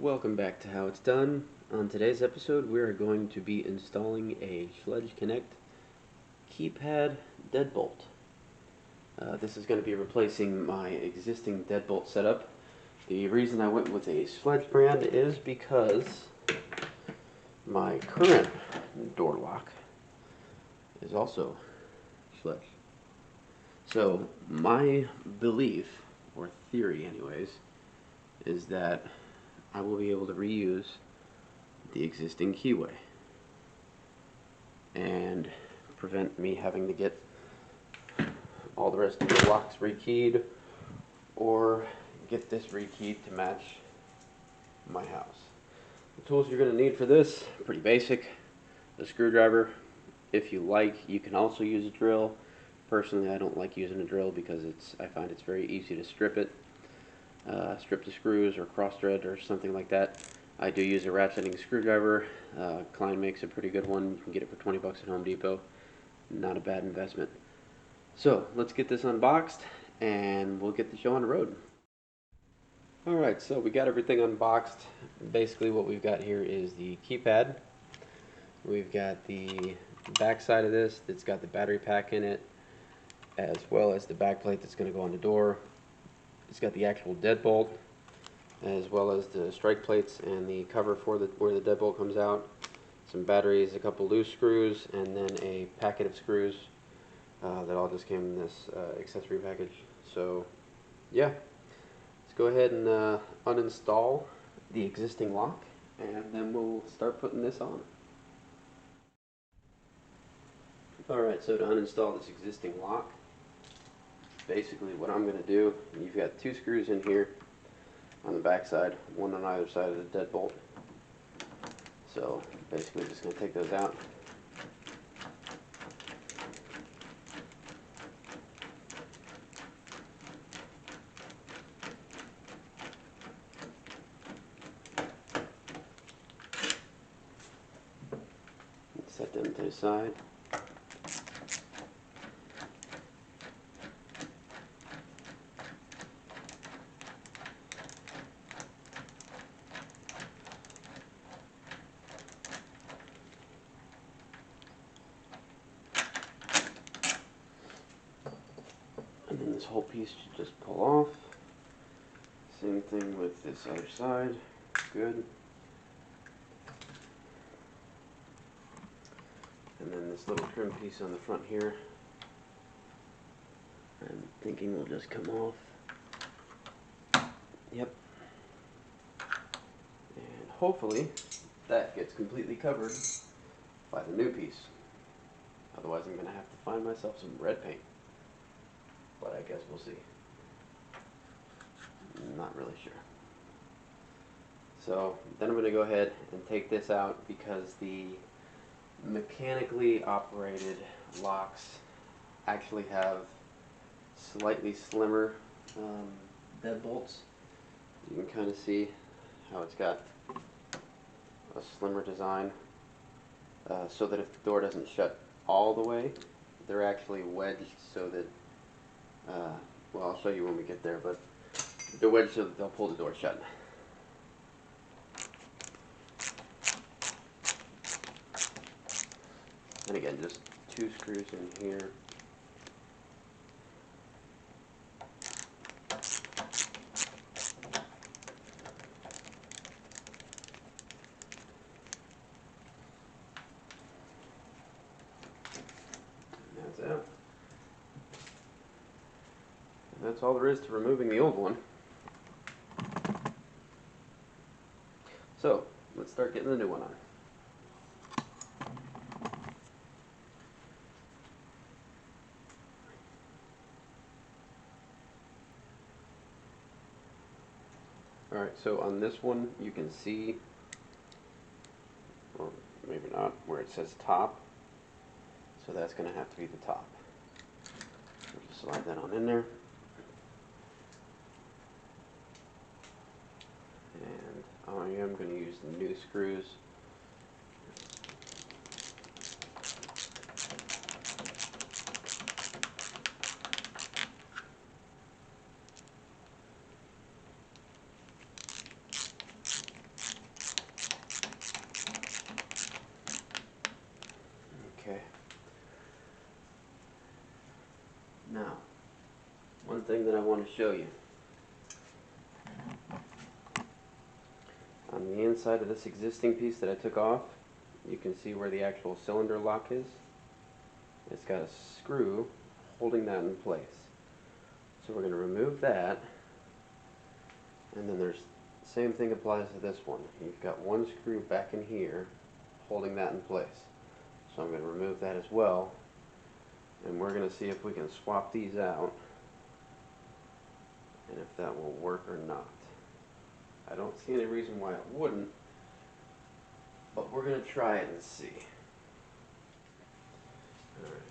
Welcome back to How It's Done. On today's episode, we are going to be installing a Schlage Connect keypad deadbolt. This is going to be replacing my existing deadbolt setup. The reason I went with a Schlage brand is because my current door lock is also Schlage. So my belief, or theory anyways, is that I will be able to reuse the existing keyway and prevent me having to get all the rest of the locks rekeyed or get this rekeyed to match my house. The tools you're going to need for this, pretty basic. A screwdriver. If you like, you can also use a drill. Personally, I don't like using a drill because I find it's very easy to strip it. Strip the screws or cross thread or something like that. I do use a ratcheting screwdriver. Klein makes a pretty good one. You can get it for 20 bucks at Home Depot. Not a bad investment. So let's get this unboxed and we'll get the show on the road. Alright, so we got everything unboxed. Basically what we've got here is the keypad. We've got the back side of this that's got the battery pack in it, as well as the back plate that's going to go on the door. It's got the actual deadbolt, as well as the strike plates and the cover for where the deadbolt comes out. Some batteries, a couple loose screws, and then a packet of screws that all just came in this accessory package. So, yeah, let's go ahead and uninstall the existing lock, and then we'll start putting this on. Alright, so to uninstall this existing lock, basically what I'm going to do, you've got two screws in here on the back side, one on either side of the deadbolt. So basically just going to take those out. Set them to the side. And then this whole piece should just pull off. Same thing with this other side. Good. And then this little trim piece on the front here, I'm thinking will just come off. Yep. And hopefully that gets completely covered by the new piece. Otherwise I'm going to have to find myself some red paint. But I guess we'll see. Not really sure. So then I'm going to go ahead and take this out because the mechanically operated locks actually have slightly slimmer deadbolts. You can kind of see how it's got a slimmer design so that if the door doesn't shut all the way, they're actually wedged so that well, I'll show you when we get there, but they're wedged so that they'll pull the door shut. And again, just two screws in here. And that's out. And that's all there is to removing the old one. So, let's start getting the new one on. Alright, so on this one you can see, or maybe not, where it says top. So that's going to have to be the top. So just slide that on in there. And I am going to use the new screws. thing that I want to show you. On the inside of this existing piece that I took off, you can see where the actual cylinder lock is. It's got a screw holding that in place. So we're going to remove that, and then there's the same thing applies to this one. You've got one screw back in here holding that in place. So I'm going to remove that as well, and we're going to see if we can swap these out and if that will work or not. I don't see any reason why it wouldn't, but we're going to try it and see. All right.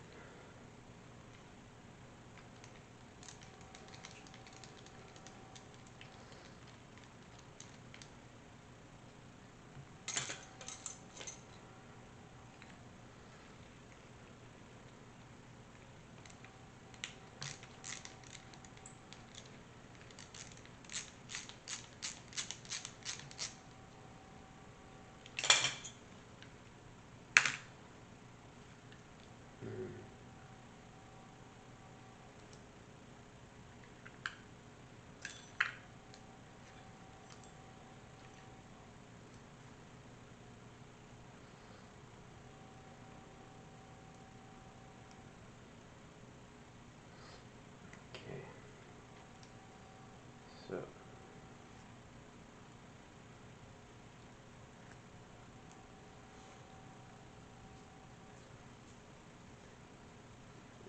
So,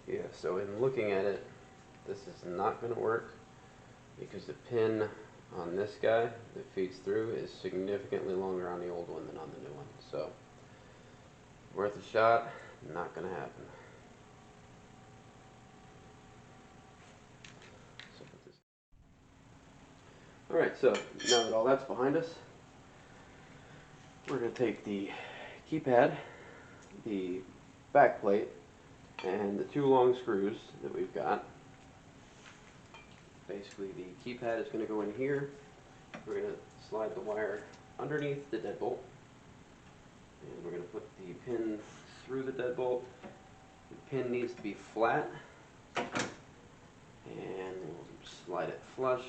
yeah, so in looking at it, this is not going to work because the pin on this guy that feeds through is significantly longer on the old one than on the new one. So, worth a shot, not going to happen. Alright, so now that all that's behind us, we're going to take the keypad, the back plate, and the two long screws that we've got. Basically, the keypad is going to go in here. We're going to slide the wire underneath the deadbolt, and we're going to put the pin through the deadbolt. The pin needs to be flat, and we'll slide it flush.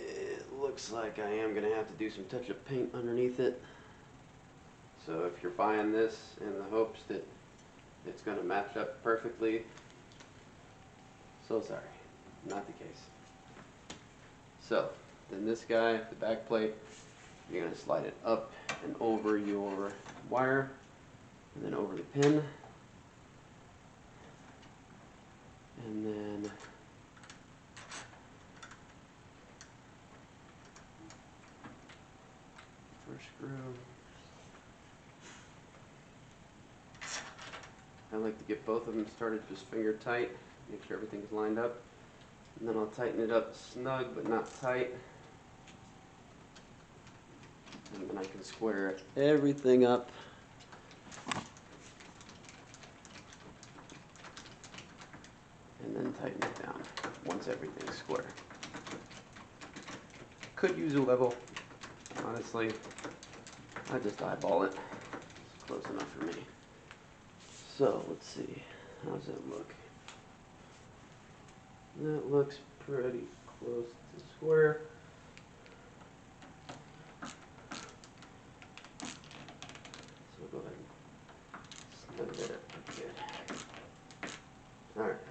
It looks like I am going to have to do some touch-up paint underneath it. So if you're buying this in the hopes that it's going to match up perfectly, so sorry, not the case. So then this guy, the back plate, you're going to slide it up and over your wire, and then over the pin, and then first screw. I like to get both of them started just finger tight, make sure everything's lined up, and then I'll tighten it up snug but not tight, and then I can square everything up and then tighten it down once everything's square. Could use a level, honestly. I just eyeball it. It's close enough for me. So let's see, how does it look? That looks pretty close to square. So we'll go ahead and snug that up pretty good. Alright,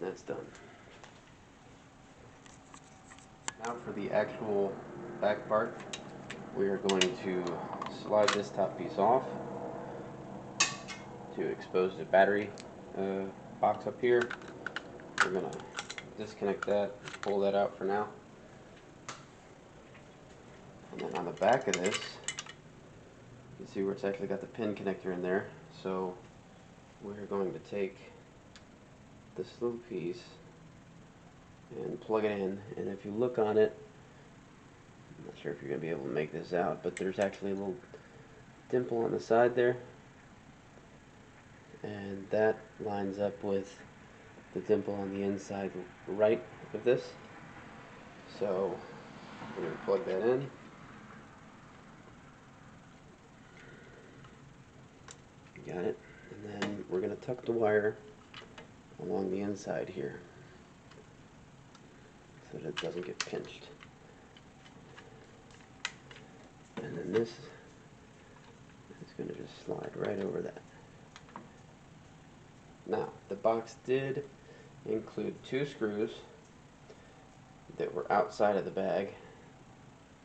that's done. Now for the actual back part, we are going to slide this top piece off to expose the battery box up here. We're going to disconnect that, pull that out for now. And then on the back of this, you can see where it's actually got the pin connector in there. So we're going to take this little piece and plug it in, and if you look on it, I'm not sure if you're going to be able to make this out, but there's actually a little dimple on the side there, and that lines up with the dimple on the inside right of this. So we're going to plug that in. Got it. And then we're going to tuck the wire along the inside here so that it doesn't get pinched. And then this is going to just slide right over that. Now, the box did include 2 screws that were outside of the bag.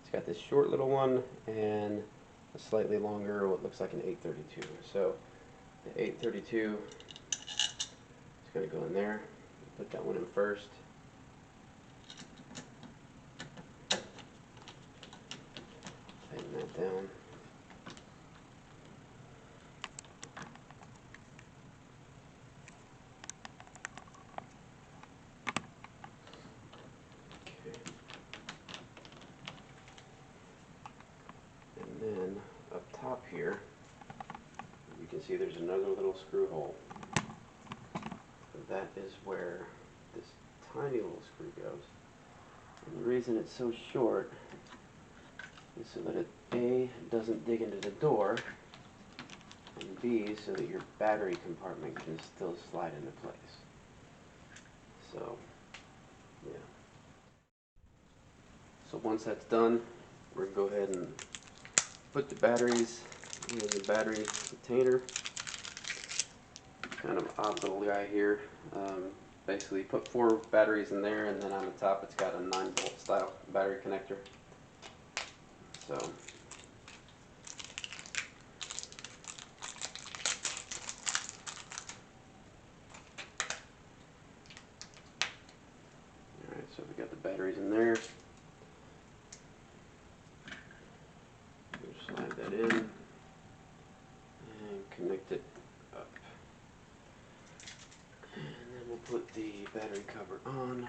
It's got this short little one and a slightly longer, what looks like an 832. So the 832 is going to go in there. Put that one in first. Tighten that down. And then up top here, you can see there's another little screw hole. That is where this tiny little screw goes. And the reason it's so short is so that it A, doesn't dig into the door, and B, so that your battery compartment can still slide into place. So, yeah. So once that's done, we're going to go ahead and put the batteries in the battery container. Kind of odd little guy here. Basically put 4 batteries in there, and then on the top it's got a 9-volt style battery connector. So alright, so we got the batteries in there. We'll slide that in and connect it up. And then we'll put the battery cover on.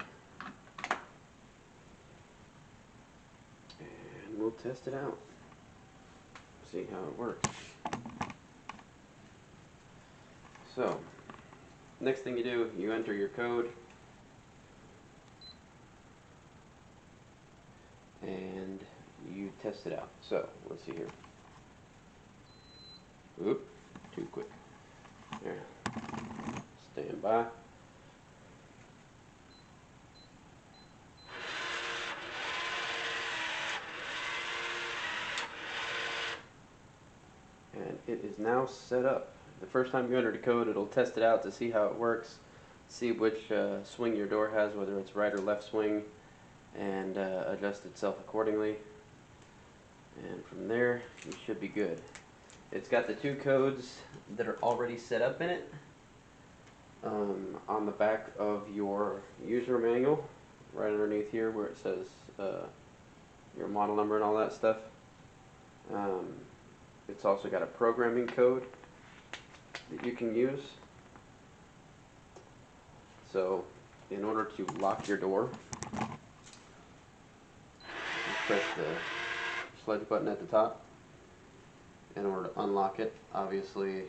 And we'll test it out. See how it works. So, next thing you do, you enter your code. And you test it out. So, let's see here. Oop, too quick. There. Stand by. And it is now set up. The first time you enter the code, it'll test it out to see how it works, see which swing your door has, whether it's right or left swing, and adjust itself accordingly. And from there, you should be good. It's got the 2 codes that are already set up in it. On the back of your user manual, right underneath here where it says your model number and all that stuff. It's also got a programming code that you can use. So, in order to lock your door, you press the Schlage button at the top. In order to unlock it, obviously,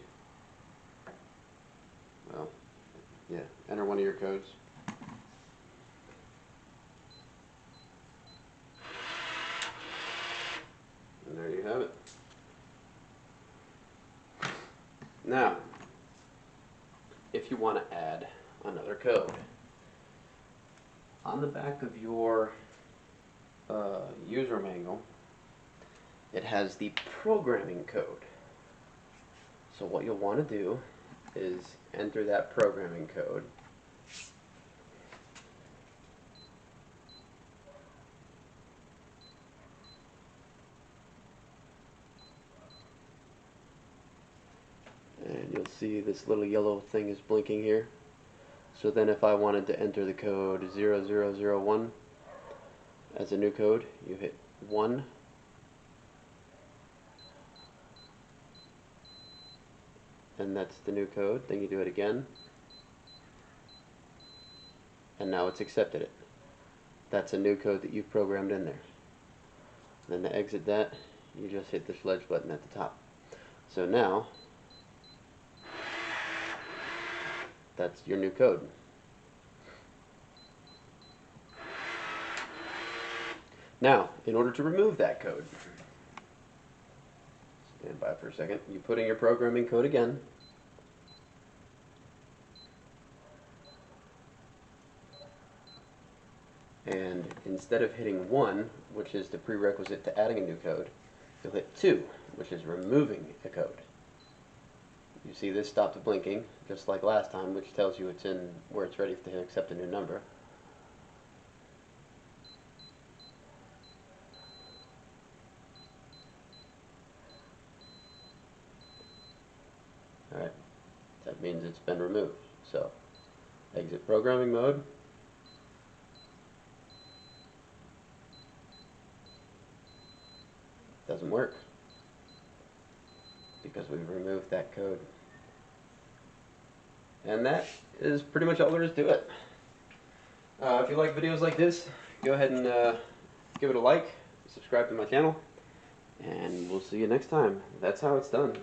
well, yeah, enter one of your codes. And there you have it. Now, if you want to add another code, on the back of your user manual, it has the programming code. So what you'll want to do is enter that programming code. And you'll see this little yellow thing is blinking here. So then if I wanted to enter the code 0001 as a new code, you hit 1. And that's the new code. Then you do it again. And now it's accepted it. That's a new code that you've programmed in there. Then to exit that, you just hit the Schlage button at the top. So now, that's your new code. Now, in order to remove that code, stand by for a second, you put in your programming code again. And instead of hitting 1, which is the prerequisite to adding a new code, you'll hit 2, which is removing a code. You see this stopped blinking, just like last time, which tells you it's in where it's ready to accept a new number. Alright, that means it's been removed. So, exit programming mode. Doesn't work because we've removed that code. And that is pretty much all there is to it. If you like videos like this, go ahead and give it a like, subscribe to my channel, and we'll see you next time. That's how it's done.